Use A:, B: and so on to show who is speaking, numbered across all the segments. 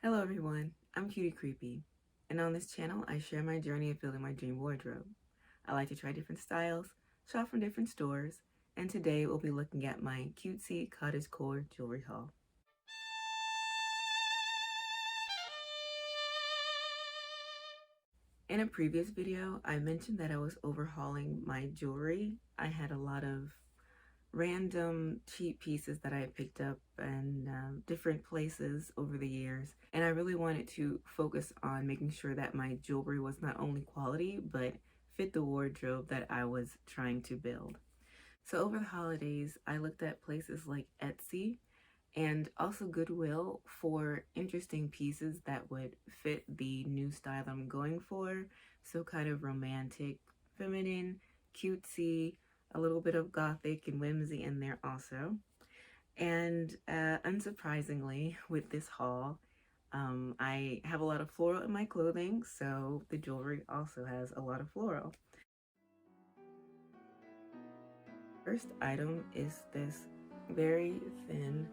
A: Hello everyone, I'm Cutie Creepy, and on this channel I share my journey of building my dream wardrobe. I like to try different styles, shop from different stores, and today we'll be looking at my cutesy Cottagecore jewelry haul. In a previous video, I mentioned that I was overhauling my jewelry. I had a lot of random cheap pieces that I had picked up in different places over the years, and I really wanted to focus on making sure that my jewelry was not only quality but fit the wardrobe that I was trying to build. So over the holidays I looked at places like Etsy and also Goodwill for interesting pieces that would fit the new style I'm going for. So kind of romantic, feminine, cutesy, a little bit of gothic and whimsy in there also. And unsurprisingly, with this haul, I have a lot of floral in my clothing, so the jewelry also has a lot of floral. First item is this very thin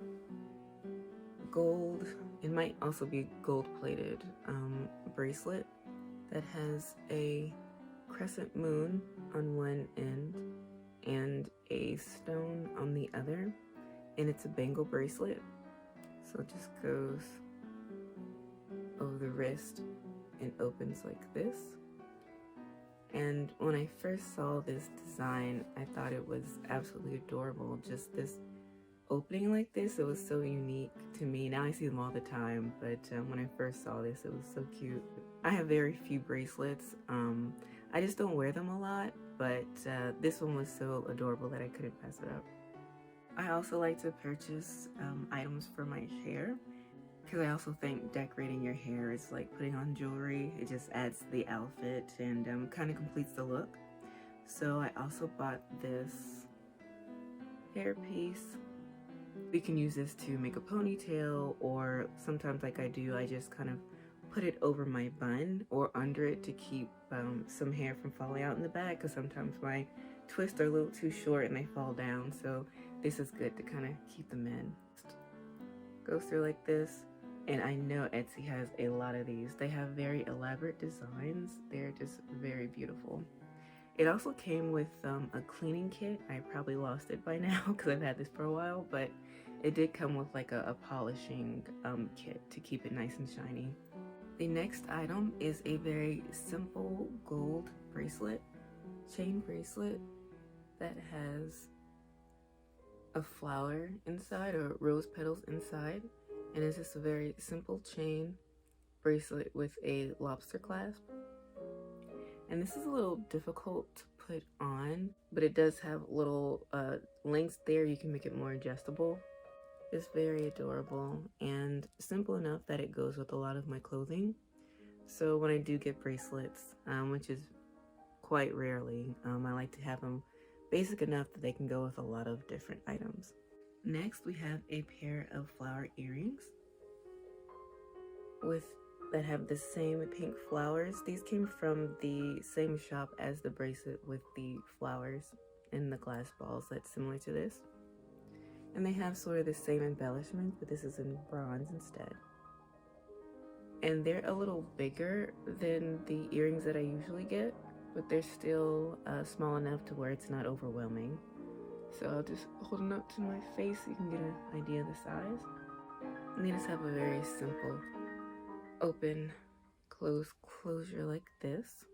A: gold, it might also be gold plated bracelet that has a crescent moon on one end and a stone on the other, and it's a bangle bracelet, so it just goes over the wrist and opens like this. And when I first saw this design, I thought it was absolutely adorable. Just this opening like this, it was so unique to me. Now I see them all the time, but when I first saw this, it was so cute. I have very few bracelets. I just don't wear them a lot, but this one was so adorable that I couldn't pass it up. I also like to purchase items for my hair, because I also think decorating your hair is like putting on jewelry. It just adds to the outfit and kind of completes the look. So I also bought this hair piece. We can use this to make a ponytail, or sometimes like I do, I just kind of put it over my bun or under it to keep some hair from falling out in the back, because sometimes my twists are a little too short and they fall down, so this is good to kind of keep them in. Goes through like this, and I know Etsy has a lot of these. They have very elaborate designs. They're just very beautiful. It also came with a cleaning kit. I probably lost it by now because I've had this for a while, but it did come with like a polishing kit to keep it nice and shiny. The next item is a very simple gold bracelet, chain bracelet that has a flower inside, or rose petals inside, and it's just a very simple chain bracelet with a lobster clasp. And this is a little difficult to put on, but it does have little links there. You can make it more adjustable. It's very adorable and simple enough that it goes with a lot of my clothing. So when I do get bracelets, which is quite rarely, I like to have them basic enough that they can go with a lot of different items. Next, we have a pair of flower earrings that have the same pink flowers. These came from the same shop as the bracelet with the flowers and the glass balls that's similar to this. And they have sort of the same embellishment, but this is in bronze instead. And they're a little bigger than the earrings that I usually get, but they're still small enough to where it's not overwhelming. So I'll just hold them up to my face so you can get an idea of the size. And they just have a very simple open, closure like this.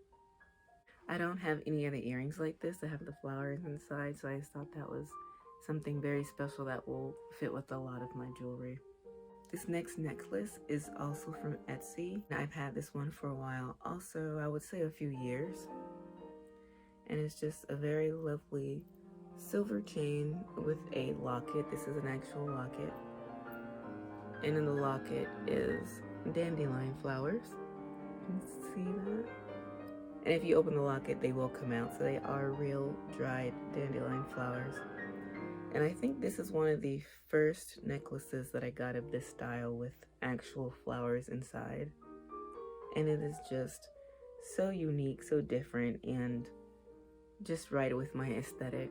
A: I don't have any other earrings like this that have the flowers inside, so I just thought that was something very special that will fit with a lot of my jewelry. This next necklace is also from Etsy. I've had this one for a while, also I would say a few years. And it's just a very lovely silver chain with a locket. This is an actual locket. And in the locket is dandelion flowers. You can see that? And if you open the locket, they will come out. So they are real dried dandelion flowers. And I think this is one of the first necklaces that I got of this style with actual flowers inside. And it is just so unique, so different, and just right with my aesthetic.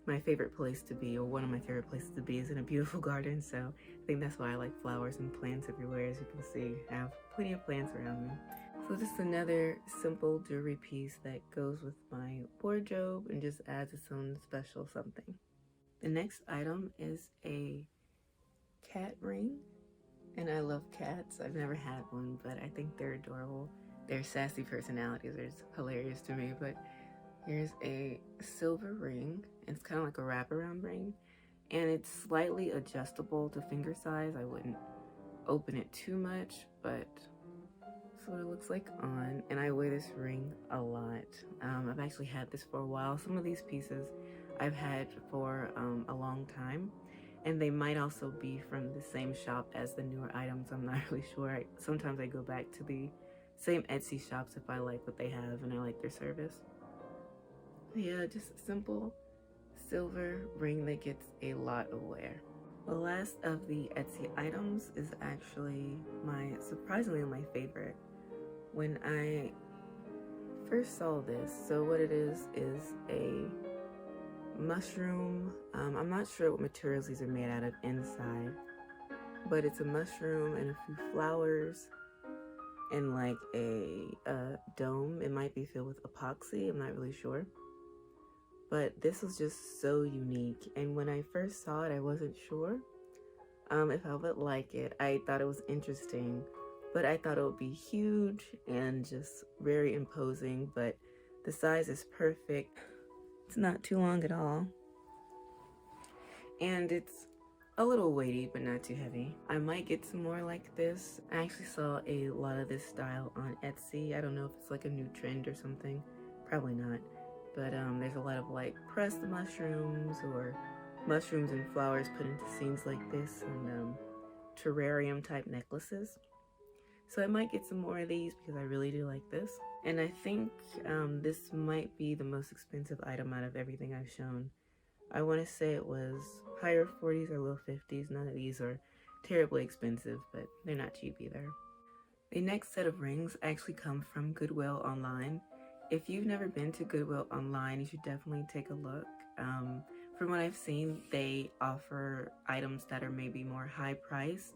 A: my favorite place to be, or one of my favorite places to be, is in a beautiful garden. So I think that's why I like flowers and plants everywhere. As you can see, I have plenty of plants around me. So just another simple jewelry piece that goes with my wardrobe and just adds its own special something. The next item is a cat ring, and I love cats. I've never had one, but I think they're adorable. Their sassy personalities are just hilarious to me. But here's a silver ring. It's kind of like a wraparound ring, and it's slightly adjustable to finger size. I wouldn't open it too much, but that's what it looks like on. And I wear this ring a lot. I've actually had this for a while. Some of these pieces I've had for a long time, and they might also be from the same shop as the newer items. I'm not really sure. Sometimes I go back to the same Etsy shops if I like what they have and I like their service. Yeah, just a simple silver ring that gets a lot of wear. The last of the Etsy items is actually surprisingly my favorite. When I first saw this, so what it is a mushroom. I'm not sure what materials these are made out of inside, but it's a mushroom and a few flowers and like a dome. It might be filled with epoxy, I'm not really sure. But this was just so unique, and when I first saw it, I wasn't sure if I would like it. I thought it was interesting, but I thought it would be huge and just very imposing, but the size is perfect. It's not too long at all, and it's a little weighty but not too heavy. I might get some more like this. I actually saw a lot of this style on Etsy. I don't know if it's like a new trend or something, probably not, but there's a lot of like pressed mushrooms or mushrooms and flowers put into scenes like this, and terrarium type necklaces. So I might get some more of these because I really do like this. And I think this might be the most expensive item out of everything I've shown. I want to say it was higher 40s or low 50s. None of these are terribly expensive, but they're not cheap either. The next set of rings actually come from Goodwill online. If you've never been to Goodwill online, you should definitely take a look. From what I've seen, they offer items that are maybe more high priced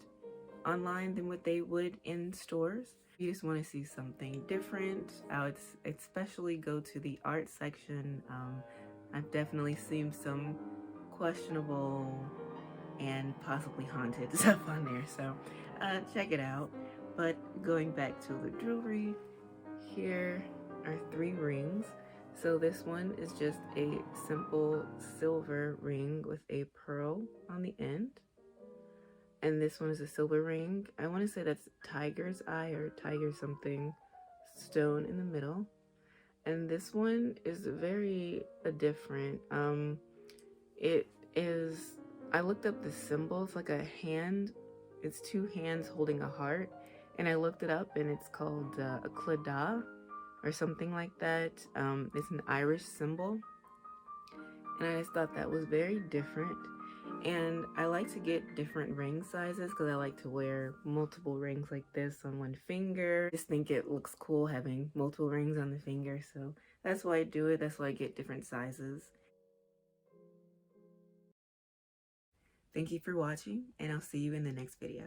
A: online than what they would in stores. If you just want to see something different, I would especially go to the art section. I've definitely seen some questionable and possibly haunted stuff on there, so check it out. But going back to the jewelry, here are 3 rings. So this one is just a simple silver ring with a pearl on the end. And this one is a silver ring. I want to say that's tiger's eye or tiger something stone in the middle. And this one is very different. It is, I looked up the symbol. It's like a hand. It's 2 hands holding a heart. And I looked it up, and it's called a claddagh or something like that. It's an Irish symbol. And I just thought that was very different. And I like to get different ring sizes because I like to wear multiple rings like this on one finger. I just think it looks cool having multiple rings on the finger, so that's why I do it. That's why I get different sizes. Thank you for watching, and I'll see you in the next video.